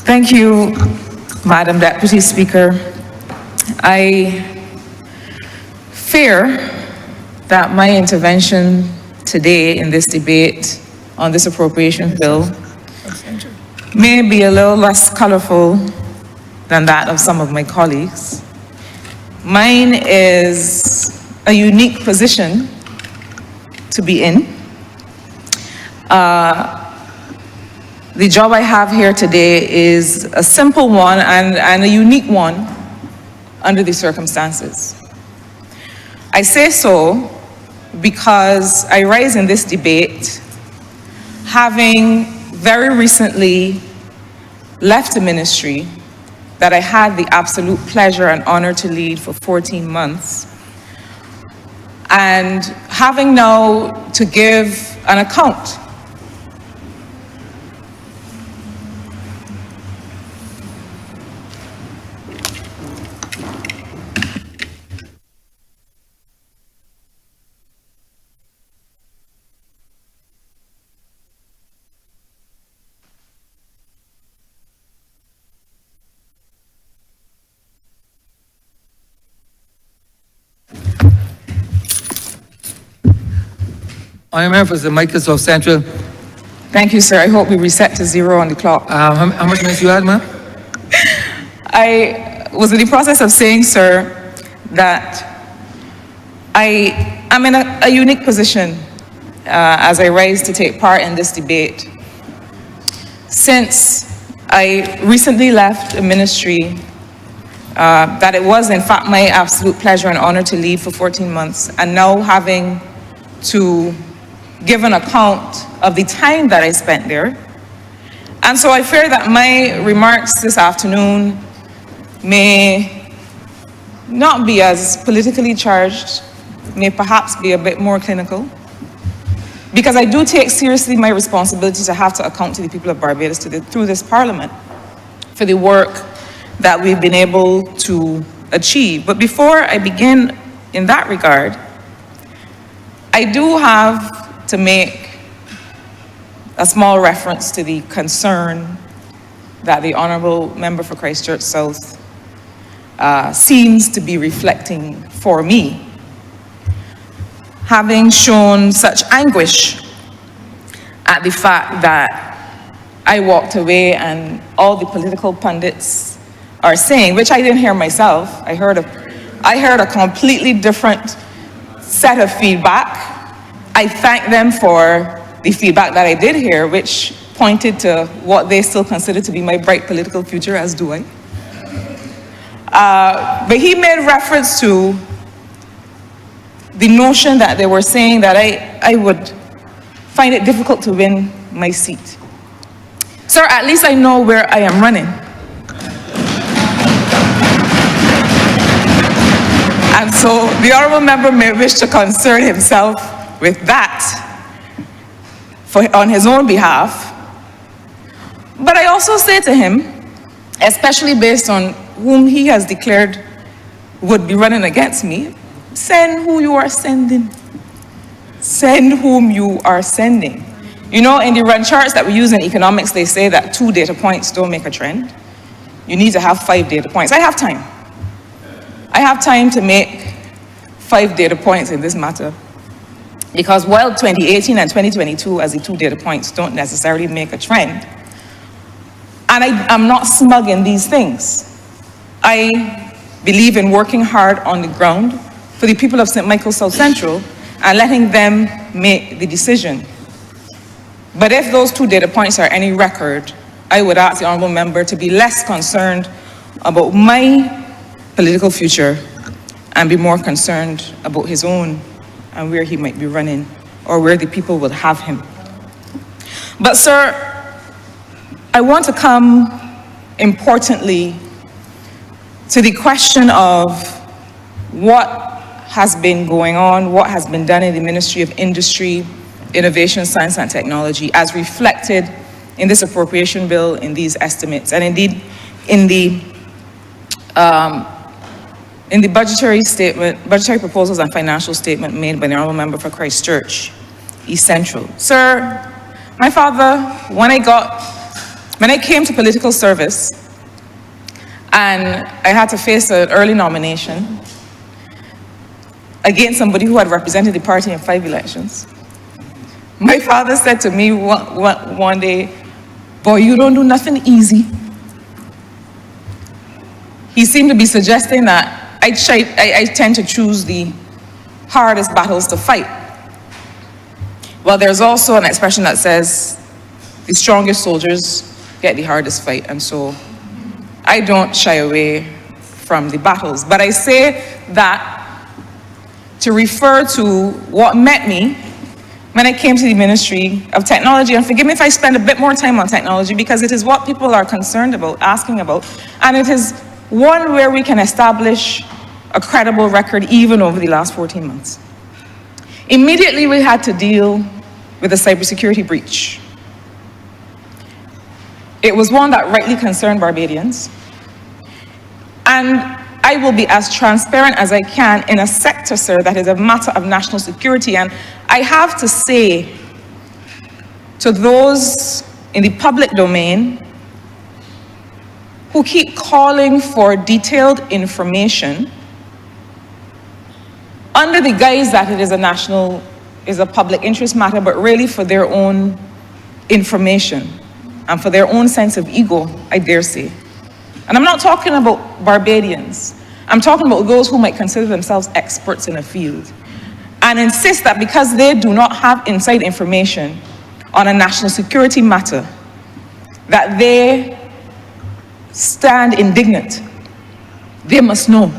Thank you, Madam Deputy Speaker. I fear that my intervention today in this debate on this appropriation bill may be a little less colorful than that of some of my colleagues. Mine is a unique position to be in. The job I have here today is a simple one and a unique one under the circumstances. I say so because I rise in this debate having very recently left a ministry that I had the absolute pleasure and honor to lead for 14 months, and having now to give an account Honourable Member for the Microsoft Central. Thank you, sir. I hope we reset to 0 on the clock. How much minutes you had, ma'am? I was in the process of saying, sir, that I am in a unique position as I rise to take part in this debate. Since I recently left a ministry that it was, in fact, my absolute pleasure and honor to lead for 14 months, and now having to give an account of the time that I spent there. And so I fear that my remarks this afternoon may not be as politically charged, may perhaps be a bit more clinical, because I do take seriously my responsibility to have to account to the people of Barbados through this Parliament for the work that we've been able to achieve. But before I begin in that regard, I do have to make a small reference to the concern that the Honourable Member for Christchurch South seems to be reflecting for me, having shown such anguish at the fact that I walked away and all the political pundits are saying, which I didn't hear myself. I heard a completely different set of feedback. I thank them for the feedback that I did hear, which pointed to what they still consider to be my bright political future, as do I. But he made reference to the notion that they were saying that I would find it difficult to win my seat. Sir, at least I know where I am running. And so the Honourable Member may wish to concern himself with that on his own behalf. But I also say to him, especially based on whom he has declared would be running against me, send who you are sending. Send whom you are sending. You know, in the run charts that we use in economics, they say that 2 data points don't make a trend. You need to have 5 data points. I have time. I have time to make 5 data points in this matter. Because while 2018 and 2022 as the 2 data points don't necessarily make a trend, and I'm not smug in these things. I believe in working hard on the ground for the people of St. Michael South Central and letting them make the decision. But if those 2 data points are any record, I would ask the Honourable Member to be less concerned about my political future and be more concerned about his own and where he might be running or where the people will have him. But sir, I want to come importantly to the question of what has been going on, what has been done in the Ministry of Industry, Innovation, Science and Technology as reflected in this appropriation bill, in these estimates, and indeed in the budgetary statement, budgetary proposals and financial statement made by the Honourable Member for Christchurch East Central. Sir, my father, when I got When I came to political service, and I had to face an early nomination against somebody who had represented the party in 5 elections, my father said to me one day, "Boy, you don't do nothing easy." He seemed to be suggesting that I tend to choose the hardest battles to fight. Well, there's also an expression that says, the strongest soldiers get the hardest fight, and so I don't shy away from the battles. But I say that to refer to what met me when I came to the Ministry of Technology, and forgive me if I spend a bit more time on technology, because it is what people are concerned about, asking about, and it is one where we can establish a credible record even over the last 14 months. Immediately, we had to deal with a cybersecurity breach. It was one that rightly concerned Barbadians, and I will be as transparent as I can in a sector, sir, that is a matter of national security. And I have to say to those in the public domain who keep calling for detailed information under the guise that it is a public interest matter, but really for their own information and for their own sense of ego, I dare say. And I'm not talking about Barbadians. I'm talking about those who might consider themselves experts in a field and insist that because they do not have inside information on a national security matter, that they stand indignant. They must know.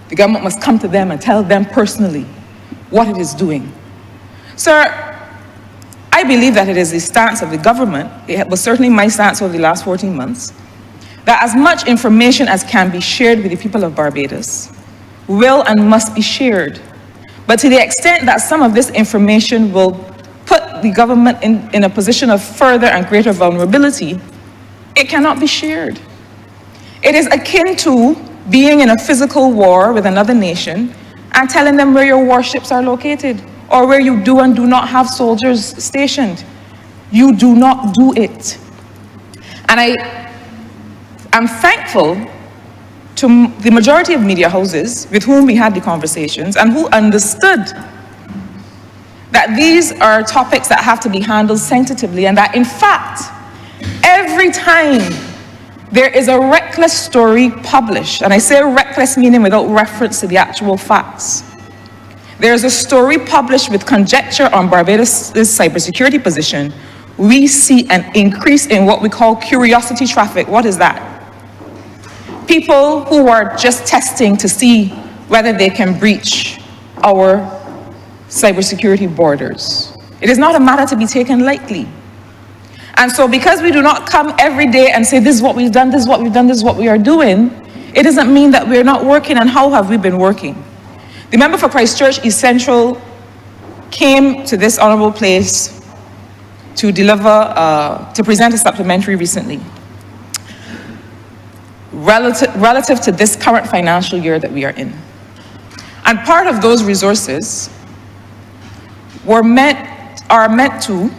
The government must come to them and tell them personally what it is doing. Sir, I believe that it is the stance of the government, it was certainly my stance over the last 14 months, that as much information as can be shared with the people of Barbados will and must be shared. But to the extent that some of this information will put the government in a position of further and greater vulnerability, it cannot be shared. It is akin to being in a physical war with another nation and telling them where your warships are located or where you do and do not have soldiers stationed. You do not do it. And I'm thankful to the majority of media houses with whom we had the conversations and who understood that these are topics that have to be handled sensitively, and that in fact, every time there is a reckless story published, and I say reckless meaning without reference to the actual facts, there's a story published with conjecture on Barbados' cybersecurity position, we see an increase in what we call curiosity traffic. What is that? People who are just testing to see whether they can breach our cybersecurity borders. It is not a matter to be taken lightly. And so because we do not come every day and say, this is what we've done, this is what we've done, this is what we are doing, it doesn't mean that we're not working. And how have we been working? The member for Christchurch East Central came to this honorable place to to present a supplementary recently, relative to this current financial year that we are in. And part of those resources are meant to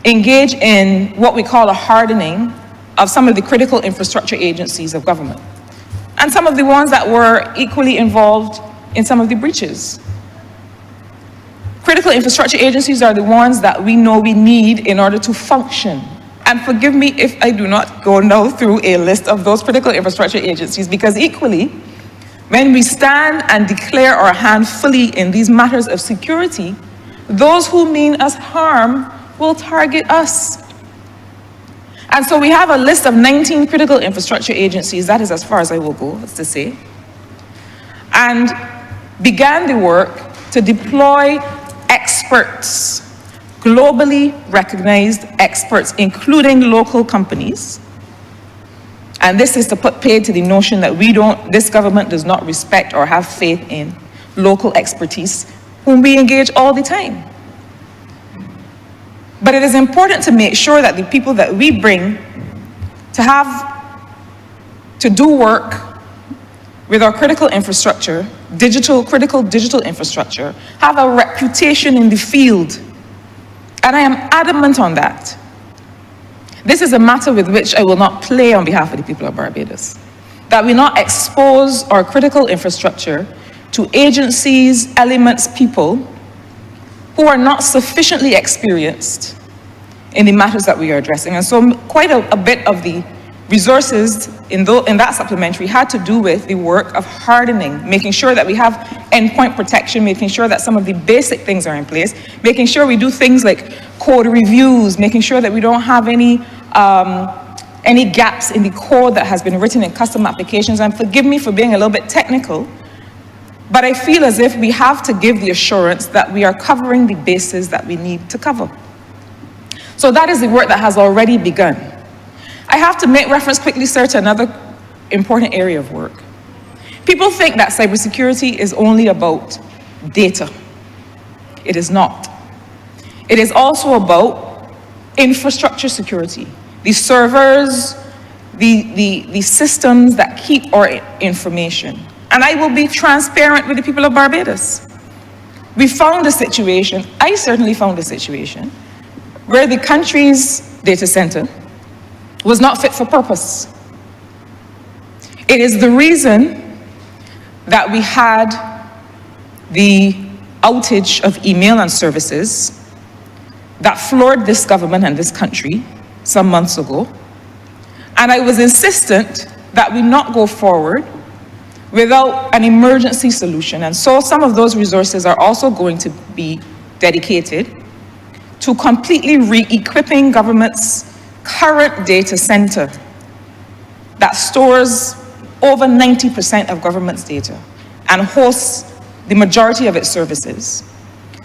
engage in what we call a hardening of some of the critical infrastructure agencies of government, and some of the ones that were equally involved in some of the breaches. Critical infrastructure agencies are the ones that we know we need in order to function. And forgive me if I do not go now through a list of those critical infrastructure agencies, because equally, when we stand and declare our hand fully in these matters of security, those who mean us harm will target us. And so we have a list of 19 critical infrastructure agencies, that is as far as I will go, as to say, and began the work to deploy experts, globally recognized experts, including local companies. And this is to put paid to the notion that this government does not respect or have faith in local expertise, whom we engage all the time. But it is important to make sure that the people that we bring to do work with our critical infrastructure, critical digital infrastructure, have a reputation in the field. And I am adamant on that. This is a matter with which I will not play on behalf of the people of Barbados. That we not expose our critical infrastructure to agencies, elements, people who are not sufficiently experienced in the matters that we are addressing. And so quite a bit of the resources in that supplementary had to do with the work of hardening, making sure that we have endpoint protection, making sure that some of the basic things are in place, making sure we do things like code reviews, making sure that we don't have any gaps in the code that has been written in custom applications. And forgive me for being a little bit technical, but I feel as if we have to give the assurance that we are covering the bases that we need to cover. So that is the work that has already begun. I have to make reference quickly, sir, to another important area of work. People think that cybersecurity is only about data. It is not. It is also about infrastructure security, the servers, the systems that keep our information. And I will be transparent with the people of Barbados. We found a situation, I certainly found a situation, where the country's data center was not fit for purpose. It is the reason that we had the outage of email and services that floored this government and this country some months ago. And I was insistent that we not go forward without an emergency solution. And so some of those resources are also going to be dedicated to completely re-equipping government's current data center that stores over 90% of government's data and hosts the majority of its services,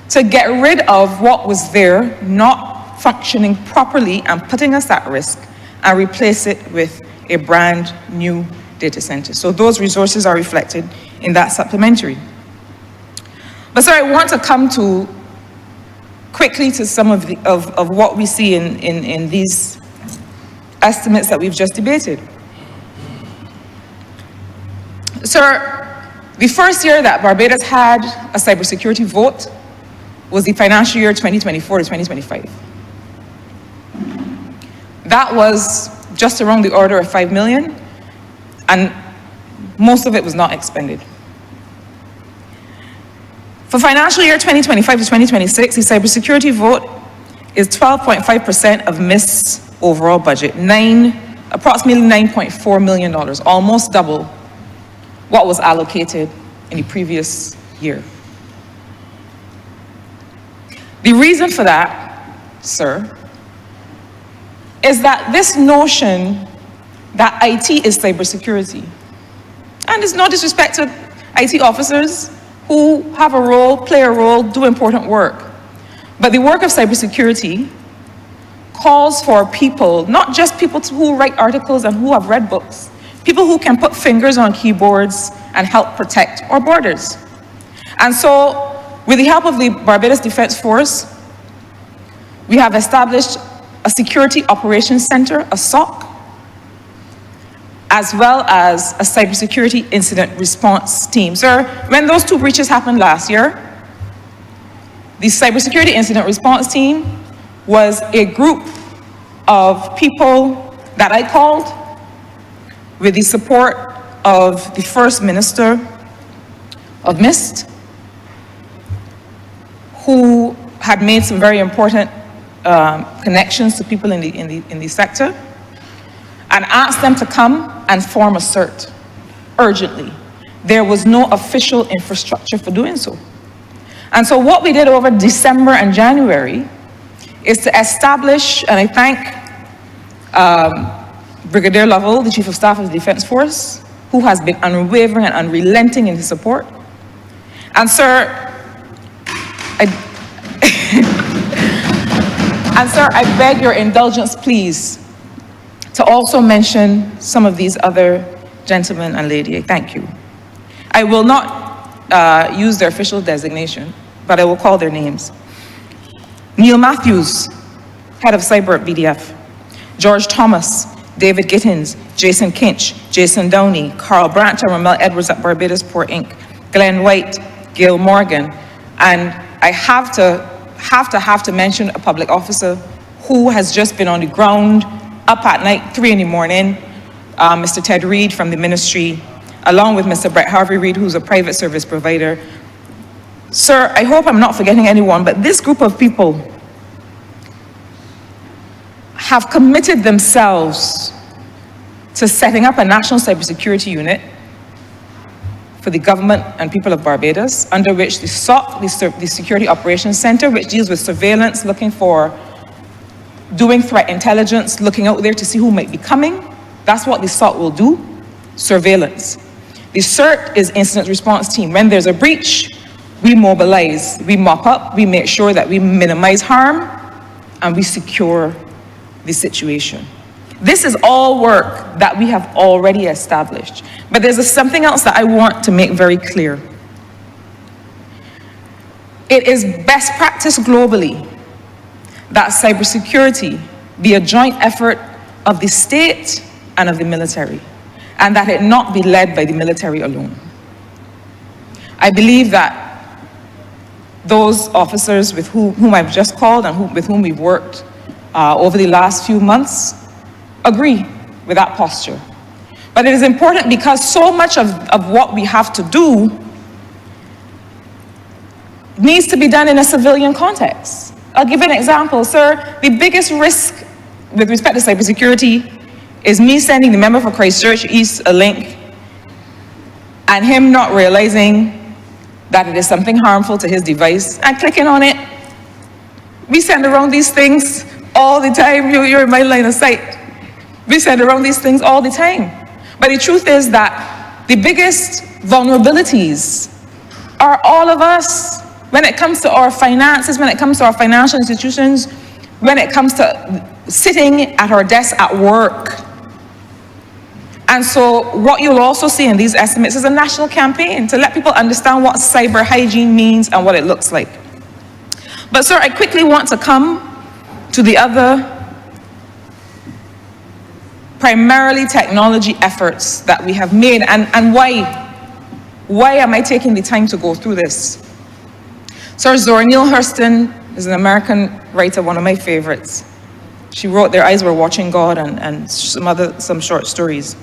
to get rid of what was there not functioning properly and putting us at risk, and replace it with a brand new data center. So those resources are reflected in that supplementary. But sir, I want to come to quickly to some of what we see in these estimates that we've just debated. Sir, the first year that Barbados had a cybersecurity vote was the financial year 2024 to 2025. That was just around the order of 5 million, and most of it was not expended. For financial year 2025 to 2026, the cybersecurity vote is 12.5% of MIST's overall budget, approximately $9.4 million, almost double what was allocated in the previous year. The reason for that, sir, is that this notion that IT is cybersecurity, and it's no disrespect to IT officers who have a role, play a role, do important work, but the work of cybersecurity calls for people, not just people who write articles and who have read books, people who can put fingers on keyboards and help protect our borders. And so, with the help of the Barbados Defense Force, we have established a Security Operations Center, a SOC, as well as a Cybersecurity Incident Response Team. Sir, when those two breaches happened last year, the Cybersecurity Incident Response Team was a group of people that I called with the support of the First Minister of MIST, who had made some very important connections to people in the sector, and asked them to come and form a CERT urgently. There was no official infrastructure for doing so. And so what we did over December and January is to establish, and I thank Brigadier Lovell, the Chief of Staff of the Defense Force, who has been unwavering and unrelenting in his support. And sir, I beg your indulgence, please, to also mention some of these other gentlemen and lady. Thank you. I will not use their official designation, but I will call their names. Neil Matthews, head of cyber at BDF. George Thomas, David Gittins, Jason Kinch, Jason Downey, Carl Brandt, and Ramel Edwards at Barbados Port Inc., Glenn White, Gail Morgan, and I have to mention a public officer who has just been on the ground up at night, 3 in the morning, Mr. Ted Reed from the ministry, along with Mr. Brett Harvey Reed, who's a private service provider. Sir, I hope I'm not forgetting anyone, but this group of people have committed themselves to setting up a national cybersecurity unit for the government and people of Barbados, under which the SOC, the Security Operations Center, which deals with surveillance, looking for, doing threat intelligence, looking out there to see who might be coming. That's what the SOC will do, surveillance. The CERT is incident response team. When there's a breach, we mobilize, we mop up, we make sure that we minimize harm, and we secure the situation. This is all work that we have already established. But there's something else that I want to make very clear. It is best practice globally that cybersecurity be a joint effort of the state and of the military, and that it not be led by the military alone. I believe that those officers with whom I've just called and with whom we've worked over the last few months agree with that posture. But it is important because so much of what we have to do needs to be done in a civilian context. I'll give an example, sir. The biggest risk with respect to cybersecurity is me sending the member for Christchurch East a link and him not realizing that it is something harmful to his device and clicking on it. We send around these things all the time. You're in my line of sight. We send around these things all the time. But the truth is that the biggest vulnerabilities are all of us. When it comes to our finances, when it comes to our financial institutions, when it comes to sitting at our desk at work. And so what you'll also see in these estimates is a national campaign to let people understand what cyber hygiene means and what it looks like. But sir, I quickly want to come to the other primarily technology efforts that we have made, and why am I taking the time to go through this? Sir, Zora Neale Hurston is an American writer, one of my favorites. She wrote Their Eyes Were Watching God and some short stories.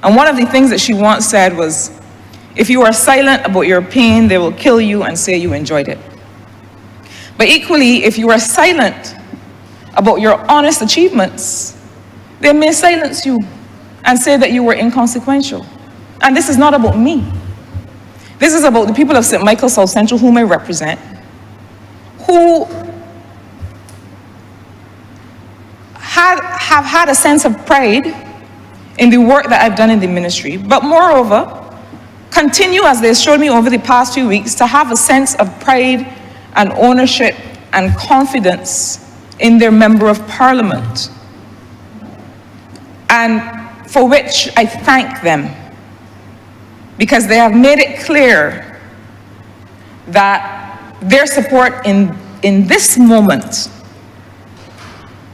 And one of the things that she once said was, if you are silent about your pain, they will kill you and say you enjoyed it. But equally, if you are silent about your honest achievements, they may silence you and say that you were inconsequential. And this is not about me. This is about the people of St. Michael South Central, whom I represent, who have had a sense of pride in the work that I've done in the ministry, but moreover, continue, as they showed me over the past few weeks, to have a sense of pride and ownership and confidence in their member of parliament, and for which I thank them, because they have made it clear that their support in this moment,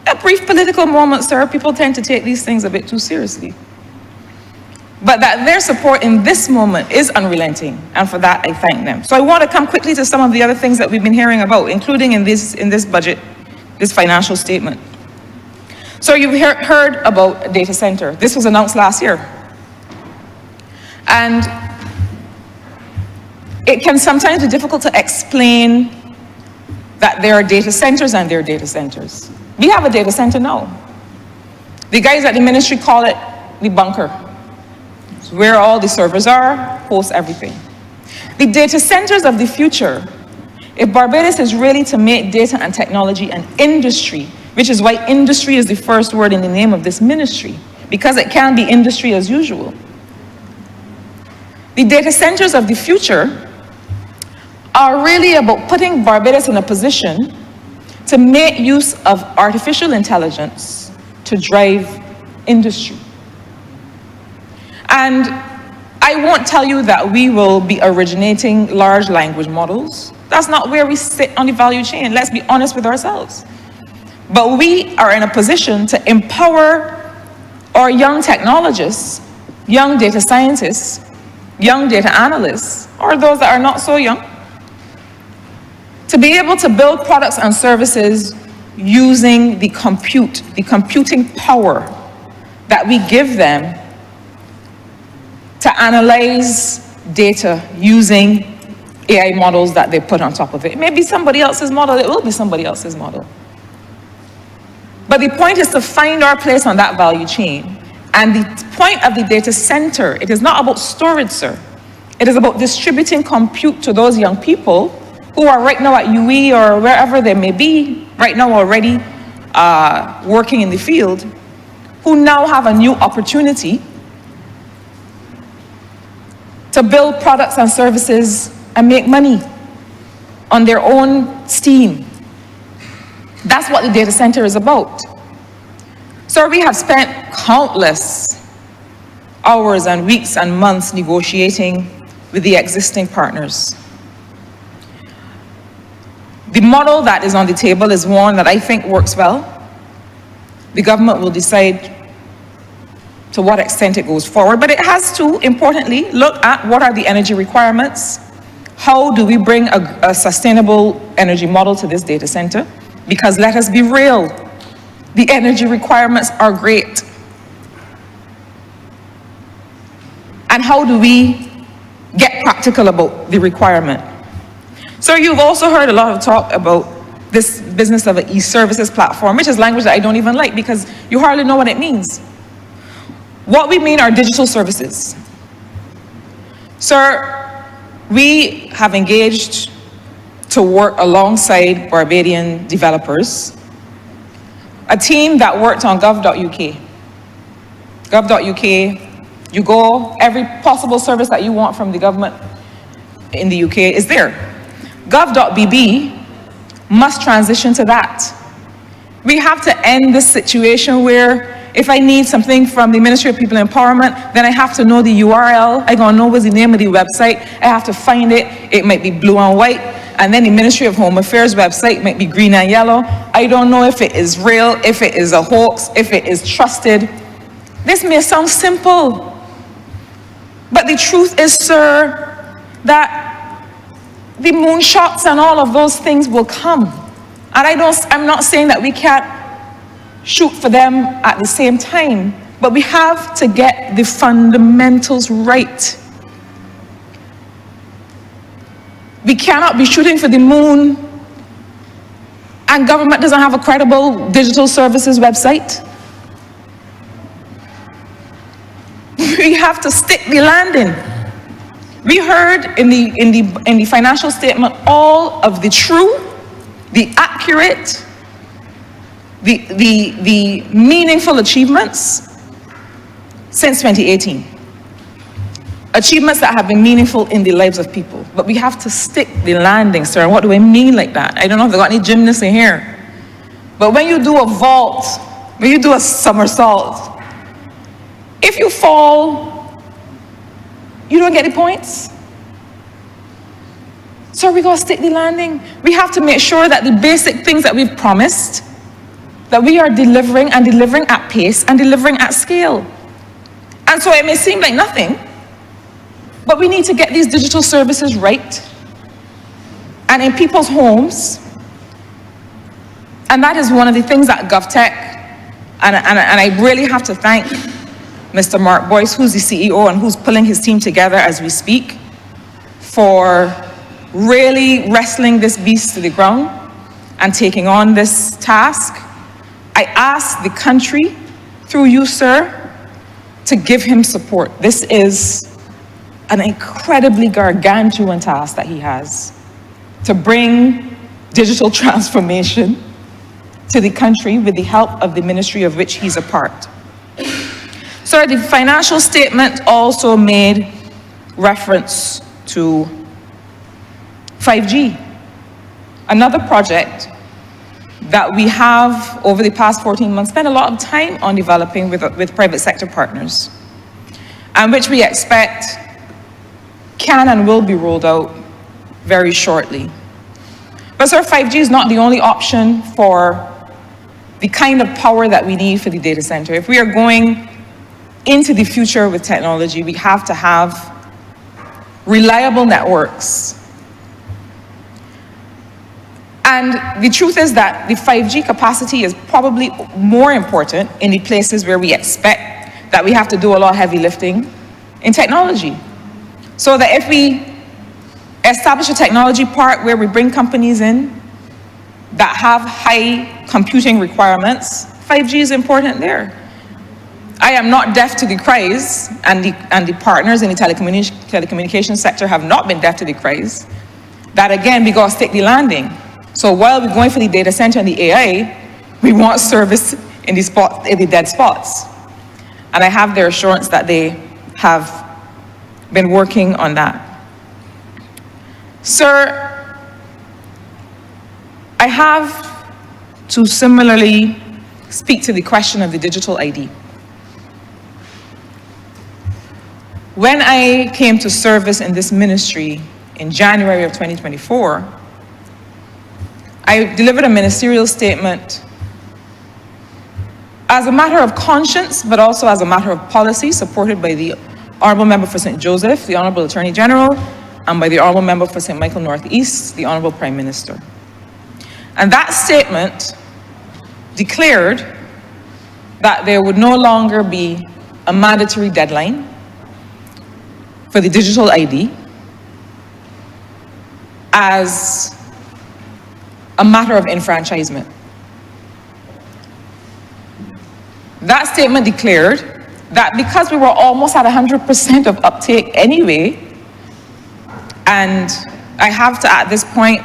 a brief political moment, sir, people tend to take these things a bit too seriously, but that their support in this moment is unrelenting, and for that I thank them. So I want to come quickly to some of the other things that we've been hearing about, including in this budget, this financial statement. So you've heard about a data center. This was announced last year. And it can sometimes be difficult to explain that there are data centers and there are data centers. We have a data center now. The guys at the ministry call it the bunker. It's where all the servers are, hosts everything. The data centers of the future, if Barbados is really to make data and technology an industry, which is why industry is the first word in the name of this ministry, because it can be industry as usual. The data centers of the future are really about putting Barbados in a position to make use of artificial intelligence to drive industry. And I won't tell you that we will be originating large language models. That's not where we sit on the value chain. Let's be honest with ourselves. But we are in a position to empower our young technologists, young data scientists, young data analysts, or those that are not so young, to be able to build products and services using the computing power that we give them to analyze data using AI models that they put on top of it. It may be somebody else's model, it will be somebody else's model. But the point is to find our place on that value chain. And the point of the data center, it is not about storage, sir. It is about distributing compute to those young people who are right now at UE or wherever they may be, right now already working in the field, who now have a new opportunity to build products and services and make money on their own steam. That's what the data center is about. So we have spent countless hours and weeks and months negotiating with the existing partners. The model that is on the table is one that I think works well. The government will decide to what extent it goes forward, but it has to, importantly, look at what are the energy requirements. How do we bring a sustainable energy model to this data center? Because let us be real, the energy requirements are great. And how do we get practical about the requirement? So you've also heard a lot of talk about this business of an e-services platform, which is language that I don't even like because you hardly know what it means. What we mean are digital services. Sir, we have engaged to work alongside Barbadian developers, a team that worked on gov.uk. Gov.uk, you go, every possible service that you want from the government in the UK is there. Gov.bb must transition to that. We have to end this situation where if I need something from the Ministry of People Empowerment, then I have to know the URL. I gotta know what's the name of the website. I have to find it. It might be blue and white. And then the Ministry of Home Affairs website might be green and yellow. I don't know if it is real, if it is a hoax, if it is trusted. This may sound simple, but the truth is, sir, that the moonshots and all of those things will come. And I'm not saying that we can't shoot for them at the same time, but we have to get the fundamentals right. We cannot be shooting for the moon and government doesn't have a credible digital services website. We have to stick the landing. We heard in the financial statement all of the true, the accurate, the meaningful achievements since 2018. Achievements that have been meaningful in the lives of people. But we have to stick the landing, sir. And what do I mean like that? I don't know if they've got any gymnasts in here. But when you do a vault, when you do a somersault, if you fall, you don't get the points. So we gotta stick the landing. We have to make sure that the basic things that we've promised, that we are delivering and delivering at pace and delivering at scale. And so it may seem like nothing, but we need to get these digital services right and in people's homes. And that is one of the things that GovTech, and I really have to thank Mr. Mark Boyce, who's the CEO and who's pulling his team together as we speak, for really wrestling this beast to the ground and taking on this task. I ask the country, through you, sir, to give him support. This is an incredibly gargantuan task that he has, to bring digital transformation to the country with the help of the ministry of which he's a part. So the financial statement also made reference to 5G, another project that we have over the past 14 months spent a lot of time on developing with private sector partners, and which we expect can and will be rolled out very shortly. But sir, 5G is not the only option for the kind of power that we need for the data center. If we are going into the future with technology, we have to have reliable networks. And the truth is that the 5G capacity is probably more important in the places where we expect that we have to do a lot of heavy lifting in technology. So that if we establish a technology park where we bring companies in that have high computing requirements, 5G is important there. I am not deaf to the cries, and the partners in the telecommunications sector have not been deaf to the cries, that again, we got to stick the landing. So while we're going for the data center and the AI, we want service in the dead spots. And I have their assurance that they have been working on that. Sir, I have to similarly speak to the question of the digital ID. When I came to service in this ministry in January of 2024, I delivered a ministerial statement as a matter of conscience, but also as a matter of policy, supported by the Honourable Member for St. Joseph, the Honourable Attorney General, and by the Honourable Member for St. Michael Northeast, the Honourable Prime Minister. And that statement declared that there would no longer be a mandatory deadline for the digital ID as a matter of enfranchisement. That statement declared that because we were almost at 100% of uptake anyway, and I have to at this point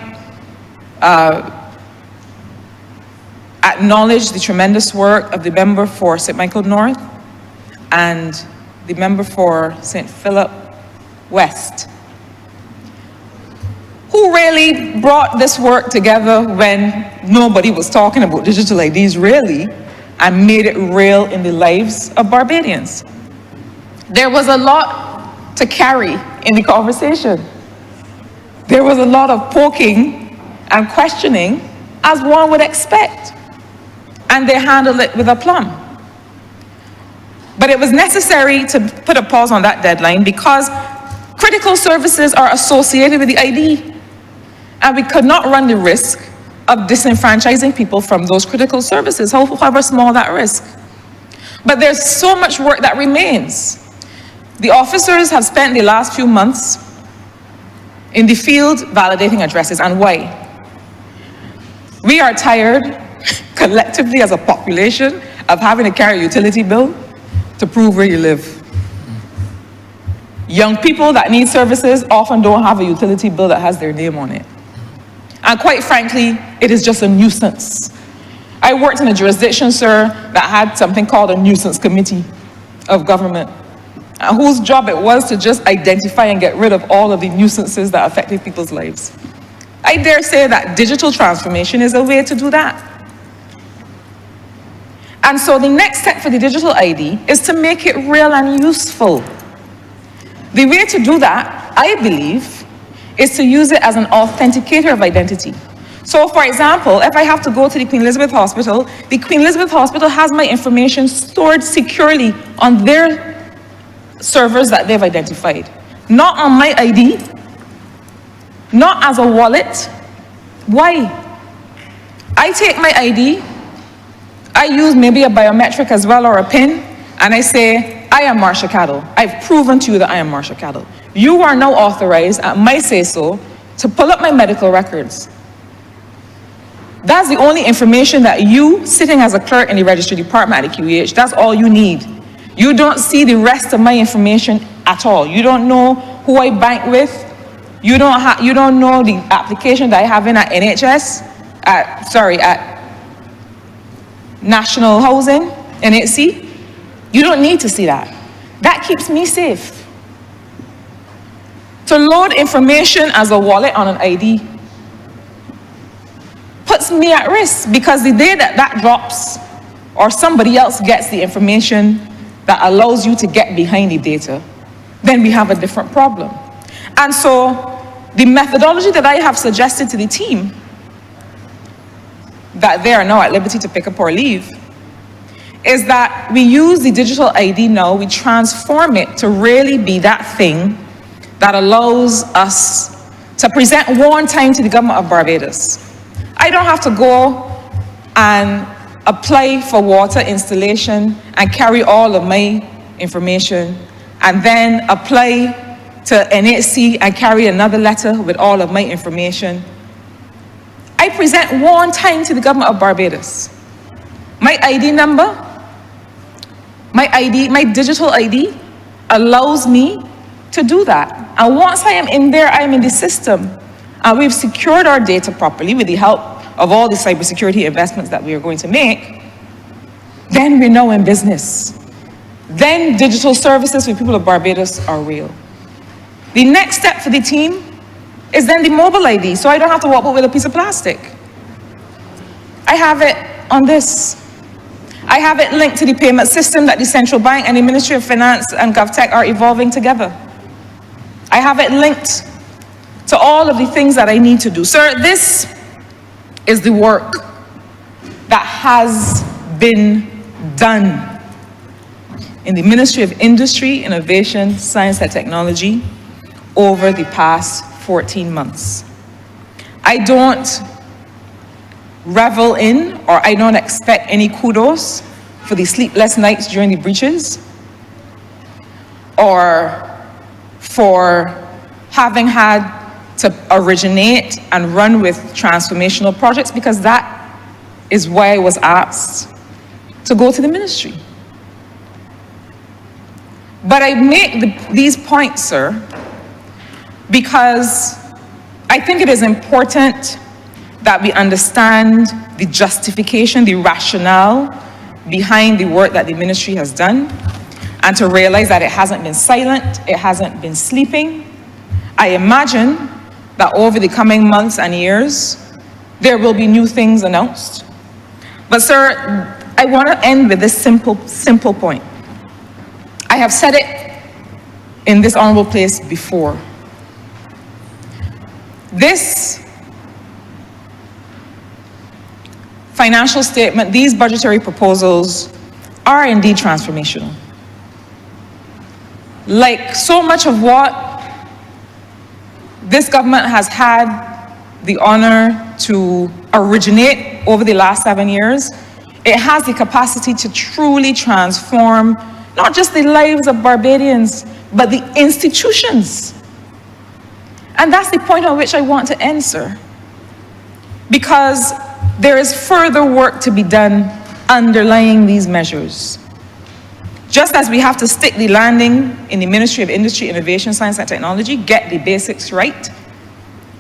acknowledge the tremendous work of the member for St. Michael North and the member for St. Philip West, who really brought this work together when nobody was talking about digital IDs really, and made it real in the lives of Barbadians. There was a lot to carry in the conversation. There was a lot of poking and questioning, as one would expect, and they handled it with aplomb. But it was necessary to put a pause on that deadline because critical services are associated with the ID, and we could not run the risk of disenfranchising people from those critical services, however small that risk. But there's so much work that remains. The officers have spent the last few months in the field validating addresses, and why? We are tired, collectively as a population, of having to carry a utility bill to prove where you live. Young people that need services often don't have a utility bill that has their name on it. And quite frankly, it is just a nuisance. I worked in a jurisdiction, sir, that had something called a nuisance committee of government, whose job it was to just identify and get rid of all of the nuisances that affected people's lives. I dare say that digital transformation is a way to do that. And so the next step for the digital ID is to make it real and useful. The way to do that, I believe, is to use it as an authenticator of identity. So for example, if I have to go to the Queen Elizabeth Hospital, the Queen Elizabeth Hospital has my information stored securely on their servers that they've identified. Not on my ID, not as a wallet. Why? I take my ID, I use maybe a biometric as well or a PIN, and I say, I am Marsha Caddle. I've proven to you that I am Marsha Caddle. You are now authorized, at my say-so, to pull up my medical records. That's the only information that you, sitting as a clerk in the registry department at the QEH, that's all you need. You don't see the rest of my information at all. You don't know who I bank with. You don't know the application that I have in at NHS, at National Housing, NHC. You don't need to see that. That keeps me safe. To load information as a wallet on an ID puts me at risk, because the day that that drops or somebody else gets the information that allows you to get behind the data, then we have a different problem. And so the methodology that I have suggested to the team, that they are now at liberty to pick up or leave, is that we use the digital ID now, we transform it to really be that thing that allows us to present one time to the government of Barbados I don't have to go and apply for water installation and carry all of my information and then apply to NHC and carry another letter with all of my information. I present one time to the government of Barbados. My ID number, my digital ID allows me to do that. And once I am in there, I am in the system. And we've secured our data properly with the help of all the cybersecurity investments that we are going to make. Then we're now in business. Then digital services for people of Barbados are real. The next step for the team is then the mobile ID, so I don't have to walk out with a piece of plastic. I have it on this. I have it linked to the payment system that the Central Bank and the Ministry of Finance and GovTech are evolving together. I have it linked to all of the things that I need to do. Sir, this is the work that has been done in the Ministry of Industry, Innovation, Science and Technology over the past 14 months. I don't revel in, or I don't expect any kudos for the sleepless nights during the breaches, or for having had to originate and run with transformational projects, because that is why I was asked to go to the ministry. But I make these points, sir, because I think it is important that we understand the justification, the rationale behind the work that the ministry has done, and to realize that it hasn't been silent, it hasn't been sleeping. I imagine that over the coming months and years, there will be new things announced. But sir, I want to end with this simple point. I have said it in this honorable place before. This financial statement, these budgetary proposals are indeed transformational. Like so much of what this government has had the honor to originate over the last 7 years, it has the capacity to truly transform not just the lives of Barbadians, but the institutions. And that's the point on which I want to end, sir. Because there is further work to be done underlying these measures. Just as we have to stick the landing in the Ministry of Industry, Innovation, Science and Technology, get the basics right,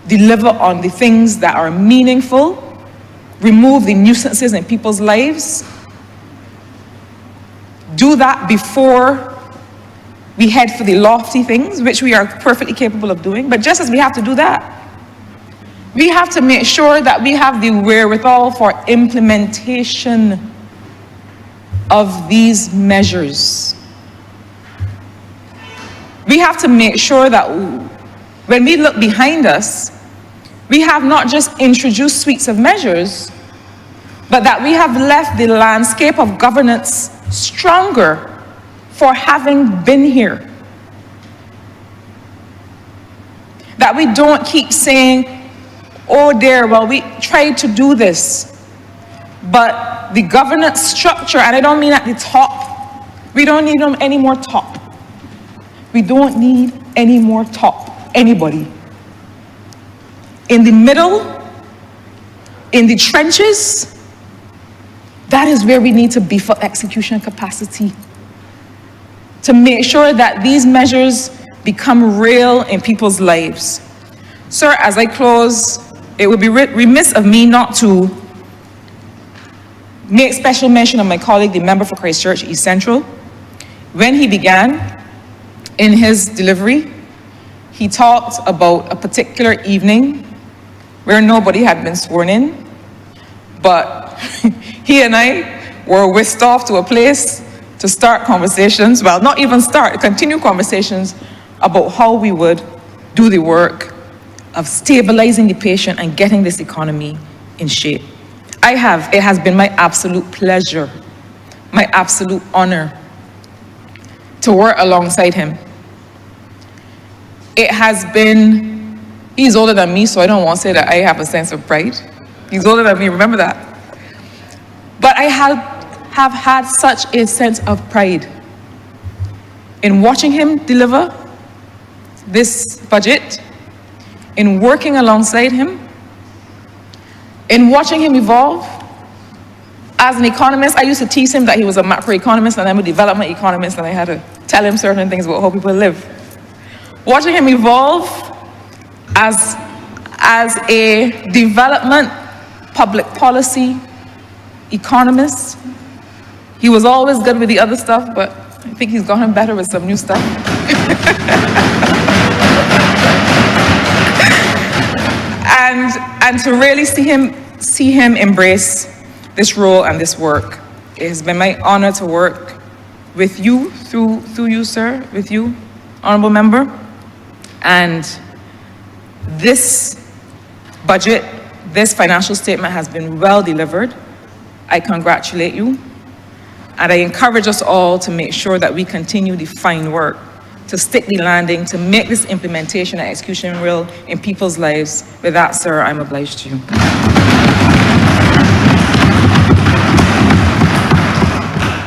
deliver on the things that are meaningful, remove the nuisances in people's lives, do that before we head for the lofty things, which we are perfectly capable of doing. But just as we have to do that, we have to make sure that we have the wherewithal for implementation of these measures. We have to make sure that when we look behind us, we have not just introduced suites of measures, but that we have left the landscape of governance stronger for having been here. That we don't keep saying, oh dear, well, we tried to do this, but the governance structure, and I don't mean at the top, we don't need them any more top. We don't need any more top, anybody. In the middle, in the trenches, that is where we need to beef up execution capacity to make sure that these measures become real in people's lives. Sir, as I close, it would be remiss of me not to make special mention of my colleague, the member for Christchurch East Central. When he began in his delivery, he talked about a particular evening where nobody had been sworn in, but he and I were whisked off to a place to start conversations, well, not even start, continue conversations about how we would do the work of stabilizing the patient and getting this economy in shape. It has been my absolute pleasure, my absolute honor to work alongside him. It has been, he's older than me, so I don't want to say that I have a sense of pride, He's older than me, remember that. But I have had such a sense of pride in watching him deliver this budget, in working alongside him, in watching him evolve. As an economist, I used to tease him that he was a macroeconomist and I'm a development economist, and I had to tell him certain things about how people live. Watching him evolve as a development public policy economist. He was always good with the other stuff, but I think he's gotten better with some new stuff. and to really see him embrace this role and this work. It has been my honor to work with you, through you, sir, with you, honorable member. And this budget, this financial statement has been well delivered. I congratulate you. And I encourage us all to make sure that we continue the fine work, to stick the landing, to make this implementation and execution real in people's lives. With that, sir, I'm obliged to you.